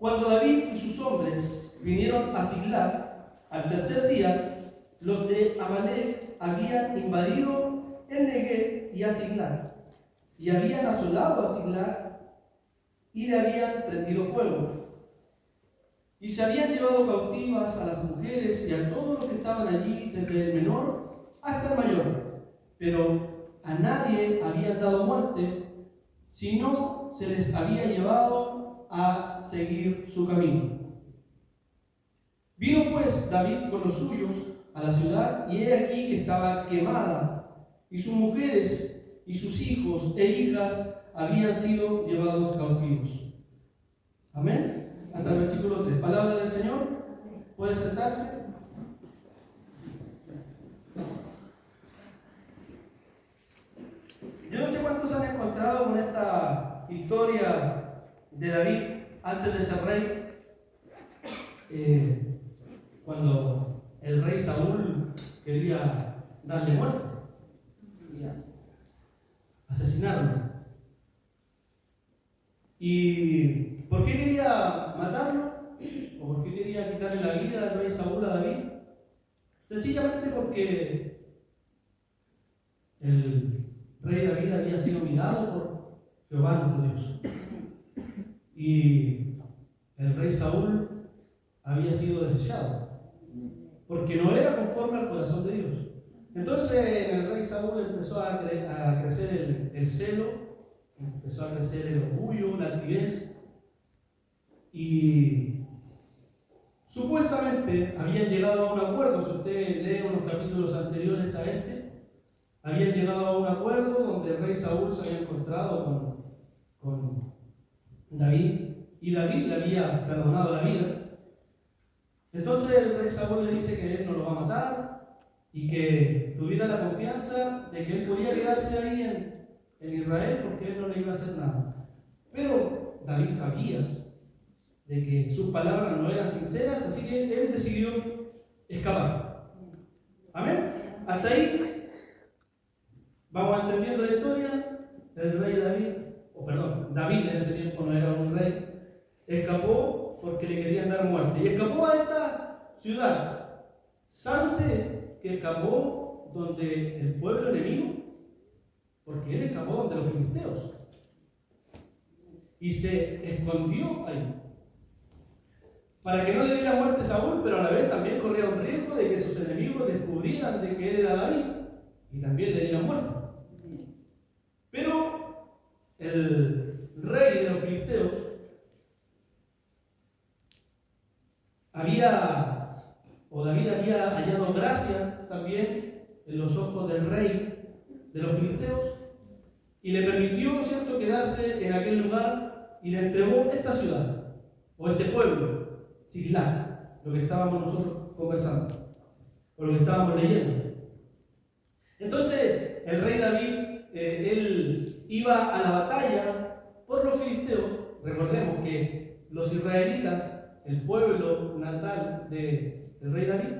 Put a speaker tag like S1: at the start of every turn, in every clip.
S1: Cuando David y sus hombres vinieron a Siglag, al tercer día, los de Amalec habían invadido el Negev y a Siglag, y habían asolado a Siglag y le habían prendido fuego. Y se habían llevado cautivas a las mujeres y a todos los que estaban allí, desde el menor hasta el mayor. Pero a nadie habían dado muerte, sino se les había llevado a seguir su camino. Vino pues David con los suyos a la ciudad, y he aquí que estaba quemada, y sus mujeres y sus hijos e hijas habían sido llevados cautivos. Amén. Hasta el versículo 3. Palabra del Señor. ¿Puede sentarse? Yo no sé cuántos han encontrado con esta historia de David antes de ser rey. Cuando el rey Saúl quería darle muerte, quería asesinarlo. ¿Y por qué quería matarlo? ¿O por qué quería quitarle la vida al rey Saúl a David? Sencillamente porque el rey David había sido mirado por Jehová nuestro Dios. Y el rey Saúl había sido desechado, porque no era conforme al corazón de Dios. Entonces el rey Saúl empezó a crecer el celo, empezó a crecer el orgullo, la altivez, y supuestamente habían llegado a un acuerdo. Si usted lee unos capítulos anteriores a este, habían llegado a un acuerdo donde el rey Saúl se había encontrado con David, y David le había perdonado la vida. Entonces el rey Saúl le dice que él no lo va a matar y que tuviera la confianza de que él podía quedarse ahí en Israel, porque él no le iba a hacer nada. Pero David sabía de que sus palabras no eran sinceras, así que él decidió escapar. Amén. Hasta ahí vamos entendiendo la historia. El rey David en ese tiempo no era un rey, escapó porque le querían dar muerte. Y escapó a esta ciudad. ¿Sabe usted que escapó donde el pueblo enemigo? Porque él escapó donde los filisteos. Y se escondió ahí, para que no le diera muerte a Saúl, pero a la vez también corría un riesgo de que sus enemigos descubrieran de que él era David y también le dieran muerte. Pero el rey de los filisteos David había hallado gracia también en los ojos del rey de los filisteos, y le permitió, ¿cierto?, quedarse en aquel lugar, y le entregó esta ciudad, o este pueblo, Siglag, lo que estábamos nosotros conversando, o lo que estábamos leyendo. Entonces, el rey David, él iba a la batalla por los filisteos. Recordemos que los israelitas, el pueblo natal del rey David,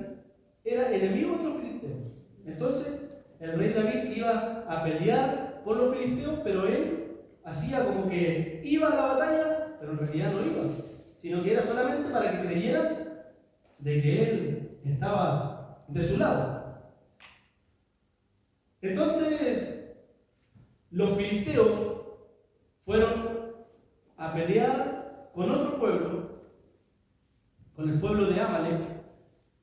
S1: era enemigo de los filisteos. Entonces, el rey David iba a pelear por los filisteos, pero él hacía como que iba a la batalla, pero en realidad no iba, sino que era solamente para que creyeran de que él estaba de su lado. Entonces, los filisteos fueron a pelear con otro pueblo, con el pueblo de Amalec,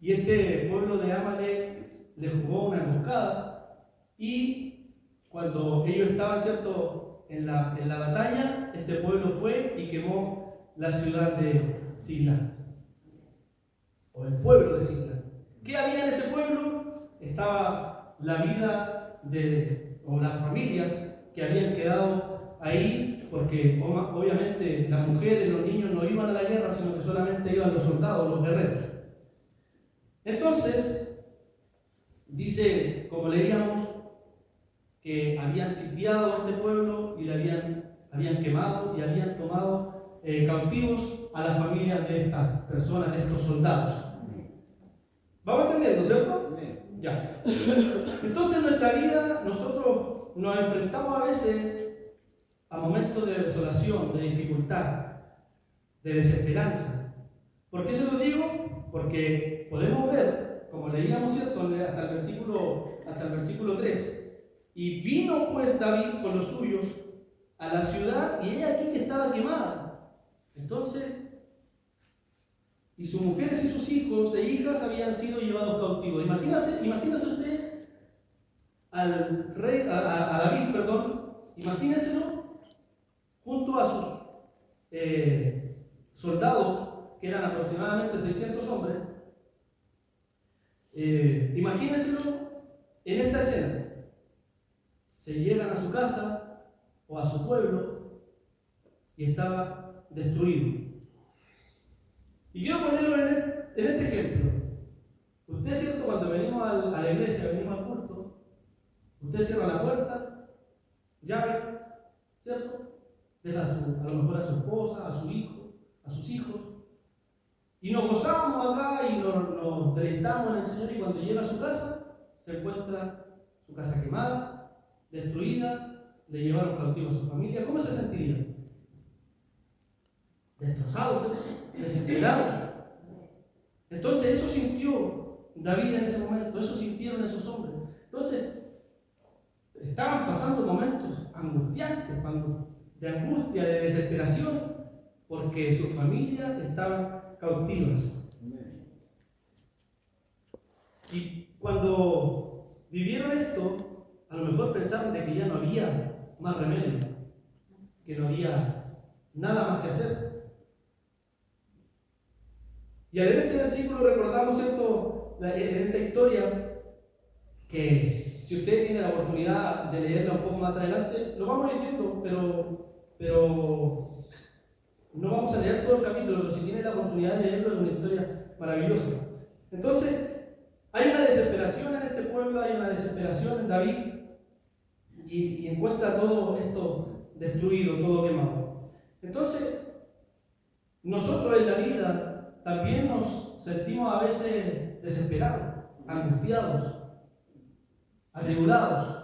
S1: y este pueblo de Amalec le jugó una emboscada, y cuando ellos estaban, ¿cierto?, en la batalla, este pueblo fue y quemó la ciudad de Siglag, o el pueblo de Siglag. ¿Qué había en ese pueblo? Estaba la vida o las familias que habían quedado ahí, porque obviamente las mujeres, los niños no iban a la guerra, sino que solamente iban los soldados, los guerreros. Entonces, dice, como leíamos, que habían sitiado a este pueblo y le habían quemado y habían tomado cautivos a las familias de estas personas, de estos soldados. ¿Vamos entendiendo, cierto? Ya. Entonces, en nuestra vida, nosotros nos enfrentamos a veces a momentos de desolación, de dificultad. de desesperanza. ¿Por qué se lo digo? Porque podemos ver, como leíamos, ¿cierto?, hasta el versículo 3. Y vino pues David con los suyos a la ciudad, y ella aquí que estaba quemada. Entonces, y sus mujeres y sus hijos e hijas habían sido llevados cautivos. Imagínese usted al rey, a David, perdón, imagíneselo junto a sus soldados, que eran aproximadamente 600 hombres. Imagínenselo en esta escena. Se llegan a su casa o a su pueblo y estaba destruido. Y quiero ponerlo en este ejemplo. Usted, ¿cierto?, cuando venimos a la iglesia, venimos al culto, usted cierra la puerta, llave, ¿cierto? Deja a lo mejor a su esposa, a su hijo, a sus hijos, y nos gozamos acá y nos deleitamos en el Señor, y cuando llega a su casa, se encuentra su casa quemada, destruida, le llevaron cautivo a su familia. ¿Cómo se sentiría? Destrozado, ¿cierto? Desesperado. Entonces eso sintió David en ese momento, eso sintieron esos hombres. Entonces, estaban pasando momentos angustiantes, de angustia, de desesperación, porque sus familias estaban cautivas. Y cuando vivieron esto, a lo mejor pensaron de que ya no había más remedio, que no había nada más que hacer. Y en este versículo recordamos, ¿cierto?, en esta historia, que si usted tiene la oportunidad de leerla un poco más adelante, lo vamos a ir viendo, pero no vamos a leer todo el capítulo, pero si tiene la oportunidad de leerlo, es una historia maravillosa. Entonces, hay una desesperación en este pueblo, hay una desesperación en David, y encuentra todo esto destruido, todo quemado. Entonces, nosotros en la vida también nos sentimos a veces desesperados, angustiados, atribulados.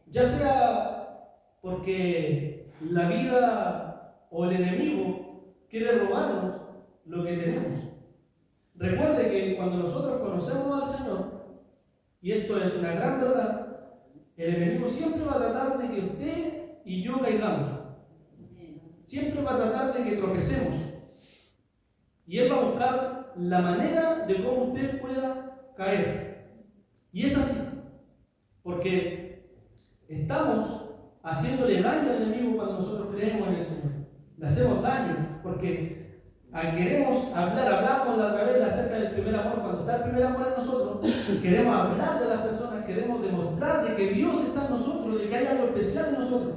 S1: Ya sea porque la vida o el enemigo quiere robarnos lo que tenemos. Recuerde que cuando nosotros conocemos al Señor, y esto es una gran verdad, el enemigo siempre va a tratar de que usted y yo caigamos. Siempre va a tratar de que tropecemos. Y él va a buscar la manera de cómo usted pueda caer. Y es así. Porque estamos haciéndole daño al enemigo cuando nosotros creemos en el Señor. Le hacemos daño porque queremos hablamos a través de acerca del primer amor. Cuando está el primer amor en nosotros, queremos hablar de las personas, queremos demostrar de que Dios está en nosotros, de que hay algo especial en nosotros.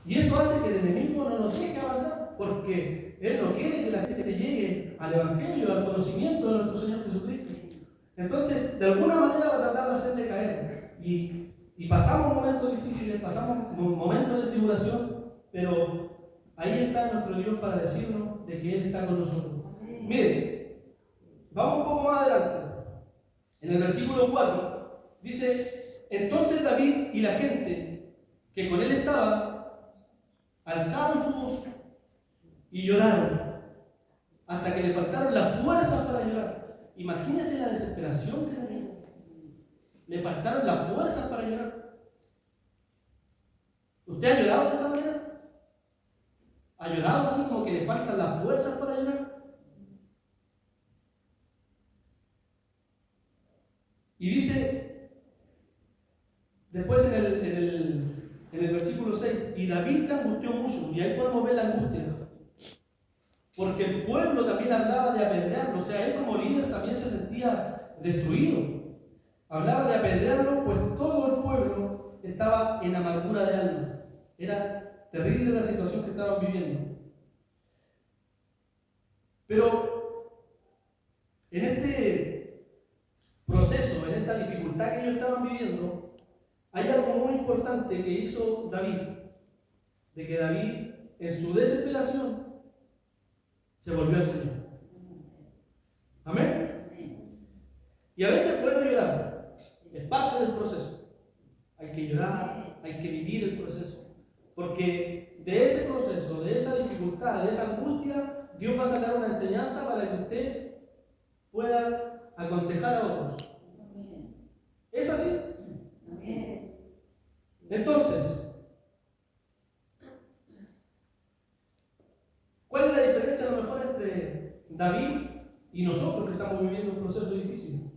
S1: Y eso hace que el enemigo no nos deje avanzar, porque él no quiere que la gente llegue al Evangelio, al conocimiento de nuestro Señor Jesucristo. Entonces, de alguna manera va a tratar de hacerle caer. Y pasamos momentos difíciles, pasamos momentos de tribulación, pero ahí está nuestro Dios para decirnos de que Él está con nosotros. Miren, vamos un poco más adelante. En el versículo 4 dice: entonces David y la gente que con él estaba alzaron su voz y lloraron hasta que le faltaron las fuerzas para llorar. Imagínense la desesperación que tenía. Le faltaron las fuerzas para llorar. ¿Usted ha llorado de esa manera? ¿Ha llorado así como que le faltan las fuerzas para llorar? Y dice, después en el versículo 6, y David se angustió mucho, y ahí podemos ver la angustia, porque el pueblo también hablaba de apedrearlo, o sea, él como líder también se sentía destruido. Hablaba de apedrearlo, pues todo el pueblo estaba en amargura de alma. Era terrible la situación que estaban viviendo. Pero en este proceso, en esta dificultad que ellos estaban viviendo, hay algo muy importante que hizo David, de que David en su desesperación se volvió al Señor. Amén. Y a veces puede llorar, es parte del proceso. Hay que llorar, hay que vivir el proceso, porque de ese proceso, de esa dificultad, de esa angustia, día Dios va a sacar una enseñanza para que usted pueda aconsejar a otros. ¿Es así? Entonces, ¿cuál es la diferencia a lo mejor entre David y nosotros que estamos viviendo un proceso difícil?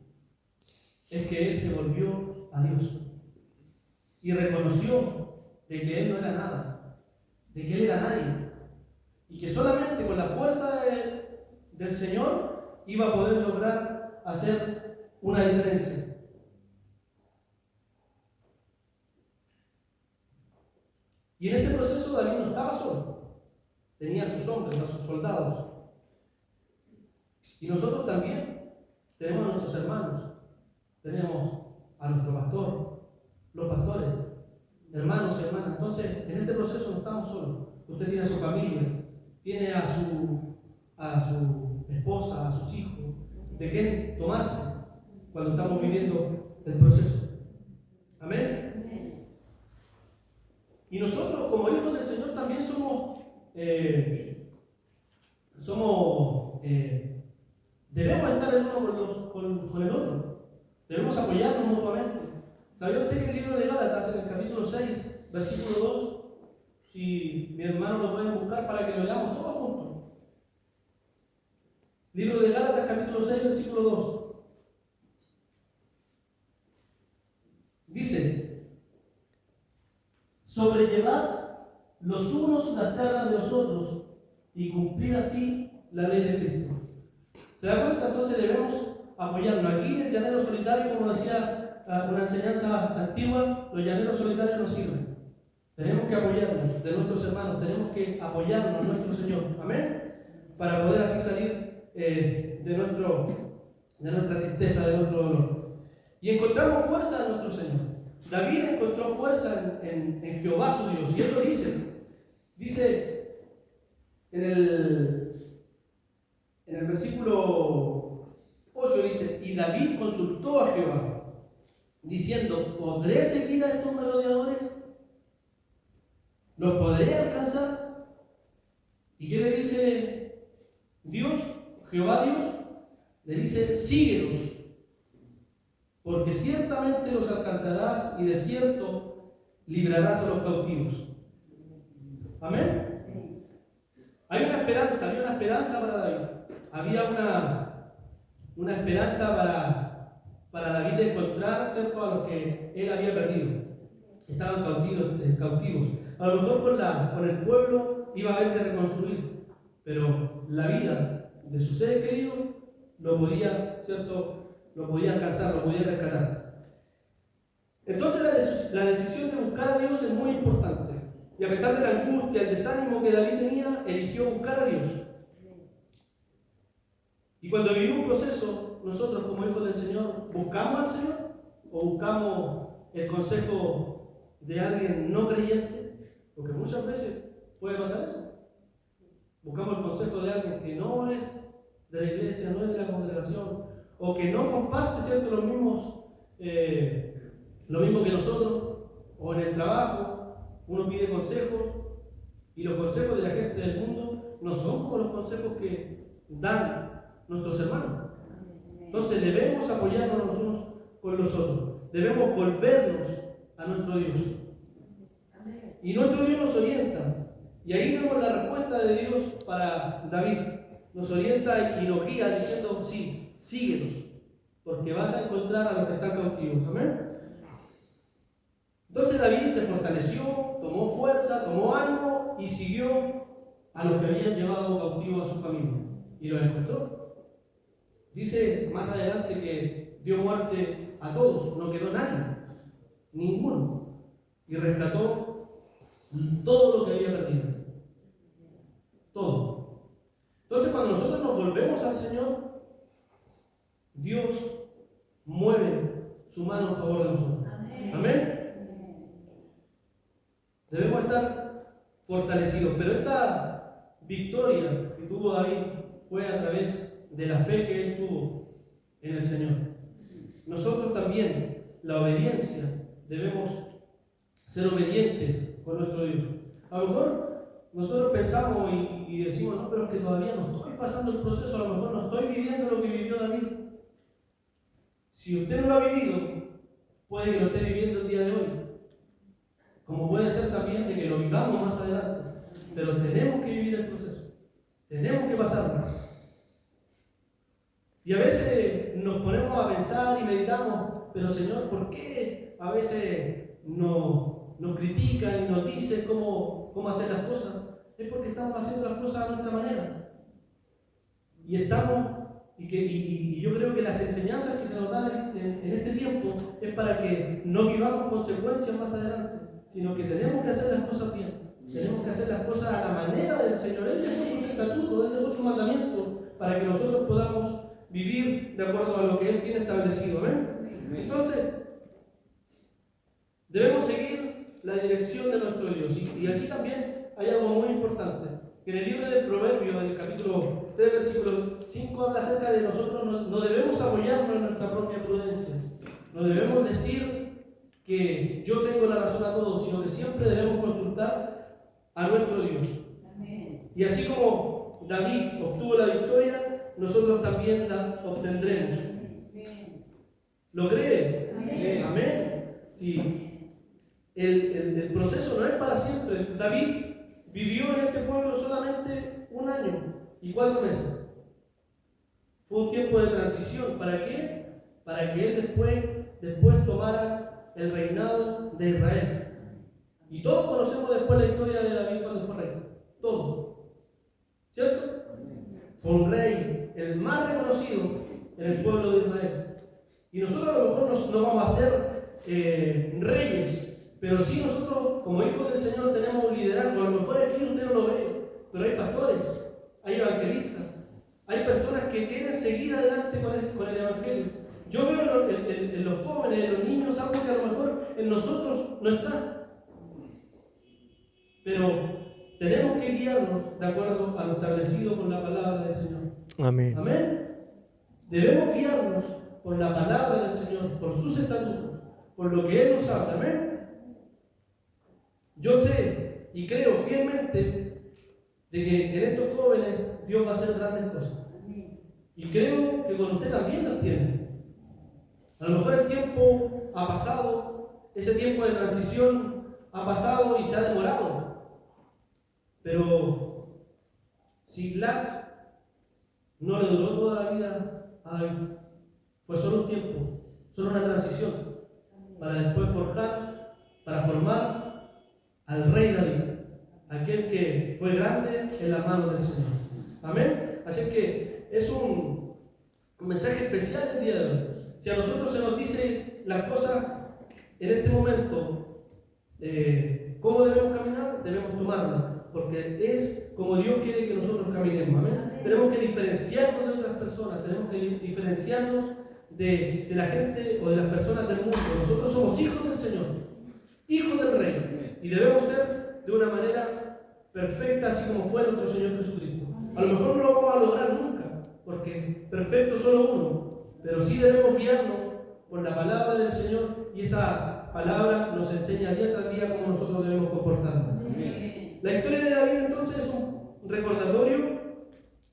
S1: Es que él se volvió a Dios y reconoció de que él no era nada, de que él era nadie, y que solamente con la fuerza del Señor iba a poder lograr hacer una diferencia. Y en este proceso David no estaba solo, tenía a sus hombres, a sus soldados. Y nosotros también tenemos a nuestros hermanos, tenemos a nuestro pastor, los pastores, hermanos y hermanas. Entonces, en este proceso no estamos solos. Usted tiene a su familia, tiene a su esposa, a sus hijos, de qué tomarse cuando estamos viviendo el proceso. Amén. Y nosotros, como hijos del Señor, también debemos estar el uno con el otro. Debemos apoyarnos mutuamente. ¿Sabía usted que el libro de Gálatas, en el capítulo 6, versículo 2, si mi hermano lo puede buscar para que lo leamos todos juntos? Libro de Gálatas, capítulo 6, versículo 2. Dice: sobrellevad los unos las cargas de los otros y cumplid así la ley de Cristo. ¿Se da cuenta? Entonces debemos apoyarnos. Aquí el llanero solitario, como decía una enseñanza antigua, los llaneros solitarios no sirven. Tenemos que apoyarnos de nuestros hermanos, tenemos que apoyarnos en nuestro Señor. Amén. Para poder así salir de nuestra tristeza, de nuestro dolor. Y encontramos fuerza en nuestro Señor. David encontró fuerza en Jehová su Dios. Y él lo dice en el versículo 8, dice: y David consultó a Jehová, diciendo: ¿podré seguir a estos merodeadores? ¿Los podré alcanzar? ¿Y qué le dice Dios? Jehová Dios le dice: síguelos, porque ciertamente los alcanzarás y de cierto librarás a los cautivos. Amén. Había una esperanza para David. Había una esperanza para David de encontrar, ¿cierto?, a los que él había perdido. Estaban cautivos. A lo mejor con el pueblo iba a haber que reconstruir, pero la vida de sus seres queridos lo podía, ¿cierto?, lo podía alcanzar, lo podía rescatar. Entonces la decisión de buscar a Dios es muy importante. Y a pesar de la angustia, el desánimo que David tenía, eligió buscar a Dios. Y cuando vivimos un proceso, nosotros como hijos del Señor, ¿buscamos al Señor o buscamos el consejo de alguien no creyente? Porque muchas veces puede pasar eso. Buscamos el consejo de alguien que no es de la iglesia, no es de la congregación, o que no comparte, ¿cierto?, lo mismo que nosotros, o en el trabajo uno pide consejos, y los consejos de la gente del mundo no son como los consejos que dan nuestros hermanos. Entonces debemos apoyarnos los unos con los otros, debemos volvernos a nuestro Dios, y nuestro Dios nos orienta. Y ahí vemos la respuesta de Dios para David. Nos orienta y nos guía diciendo: sí, síguenos, porque vas a encontrar a los que están cautivos. Amén. Entonces David se fortaleció, tomó fuerza, tomó ánimo y siguió a los que habían llevado cautivos a su familia. Y los encontró. Dice más adelante que dio muerte a todos, no quedó nadie, ninguno. Y rescató todo lo que había perdido. Todo. Entonces, cuando nosotros nos volvemos al Señor, Dios mueve su mano a favor de nosotros. Amén. Debemos estar fortalecidos. Pero esta victoria que tuvo David fue a través de la fe que él tuvo en el Señor. Nosotros también, la obediencia, debemos ser obedientes con nuestro Dios. A lo mejor nosotros pensamos y y decimos, no, pero es que todavía no estoy pasando el proceso, a lo mejor no estoy viviendo lo que vivió David. Si usted no lo ha vivido, puede que lo esté viviendo el día de hoy. Como puede ser también de que lo vivamos más adelante. Pero tenemos que vivir el proceso. Tenemos que pasarlo. Y a veces nos ponemos a pensar y meditamos, pero Señor, ¿por qué a veces nos critican y nos dicen cómo hacer las cosas? Es porque estamos haciendo las cosas a nuestra manera. Y yo creo que las enseñanzas que se nos dan en este tiempo es para que no vivamos consecuencias más adelante, sino que tenemos que hacer las cosas bien. Tenemos que hacer las cosas a la manera del Señor. Él dejó sus estatutos, Él dejó sus mandamientos para que nosotros podamos vivir de acuerdo a lo que Él tiene establecido. ¿Ven? Entonces, debemos seguir la dirección de nuestro Dios. Y aquí también hay algo muy importante. Que en el libro de Proverbios, en el capítulo 3, versículo 5, habla acerca de nosotros no debemos apoyarnos en nuestra propia prudencia. No debemos decir que yo tengo la razón a todo, sino que siempre debemos consultar a nuestro Dios. Amén. Y así como David obtuvo la victoria, nosotros también la obtendremos. Amén. ¿Lo creen? Amén. Amén. Sí. El proceso no es para siempre. David vivió en este pueblo solamente 1 año y 4 meses. Fue un tiempo de transición. ¿Para qué? Para que él después tomara el reinado de Israel. Y todos conocemos después la historia de David cuando fue rey. Todos. ¿Cierto? Fue un rey, el más reconocido en el pueblo de Israel. Y nosotros a lo mejor no vamos a ser reyes, pero sí nosotros, como hijos del Señor, tenemos un liderazgo. A lo mejor aquí usted no lo ve, pero hay pastores, hay evangelistas, hay personas que quieren seguir adelante con el evangelio. Yo veo en los jóvenes, en los niños, algo que a lo mejor en nosotros no está. Pero tenemos que guiarnos de acuerdo a lo establecido por la palabra del Señor.
S2: Amén.
S1: Amén. Debemos guiarnos por la palabra del Señor, por sus estatutos, por lo que Él nos habla. Amén. Yo sé y creo fielmente de que en estos jóvenes Dios va a hacer grandes cosas. Y creo que con usted también las tiene. A lo mejor el tiempo ha pasado, ese tiempo de transición ha pasado y se ha demorado. Pero Siglag no le duró toda la vida a David. Fue solo un tiempo, solo una transición, para después para formar al rey David, aquel que fue grande en las manos del Señor. Amén. Así que es un mensaje especial el día de hoy. Si a nosotros se nos dice las cosas en este momento, cómo debemos caminar, debemos tomarlas. Porque es como Dios quiere que nosotros caminemos. ¿Amén? Tenemos que diferenciarnos de otras personas, tenemos que diferenciarnos de la gente o de las personas del mundo. Nosotros somos hijos del Señor, hijos del Rey, y debemos ser de una manera perfecta, así como fue nuestro Señor Jesucristo. A lo mejor no lo vamos a lograr nunca, porque perfecto solo uno, pero sí debemos guiarnos por la palabra del Señor, y esa palabra nos enseña día tras día cómo nosotros debemos comportarnos. La historia de David entonces es un recordatorio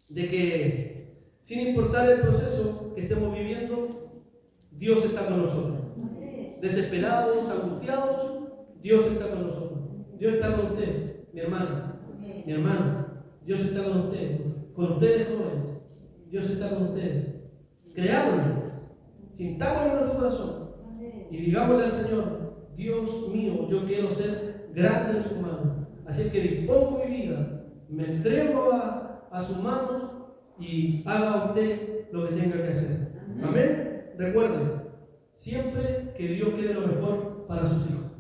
S1: de que sin importar el proceso que estemos viviendo, Dios está con nosotros. Desesperados, angustiados, Dios está con nosotros. Dios está con usted, mi hermana, mi hermano. Dios está con ustedes jóvenes. Dios está con ustedes. Creámoslo, sintámoslo en nuestro corazón y digámosle al Señor: Dios mío, yo quiero ser grande en sus manos. Así que dispongo mi vida, me entrego a sus manos y haga usted lo que tenga que hacer. Amén. Recuerden, siempre que Dios quiere lo mejor para sus hijos.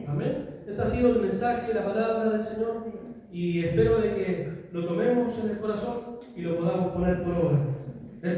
S1: Amén. Este ha sido el mensaje, la palabra del Señor, y espero de que lo tomemos en el corazón y lo podamos poner por obra.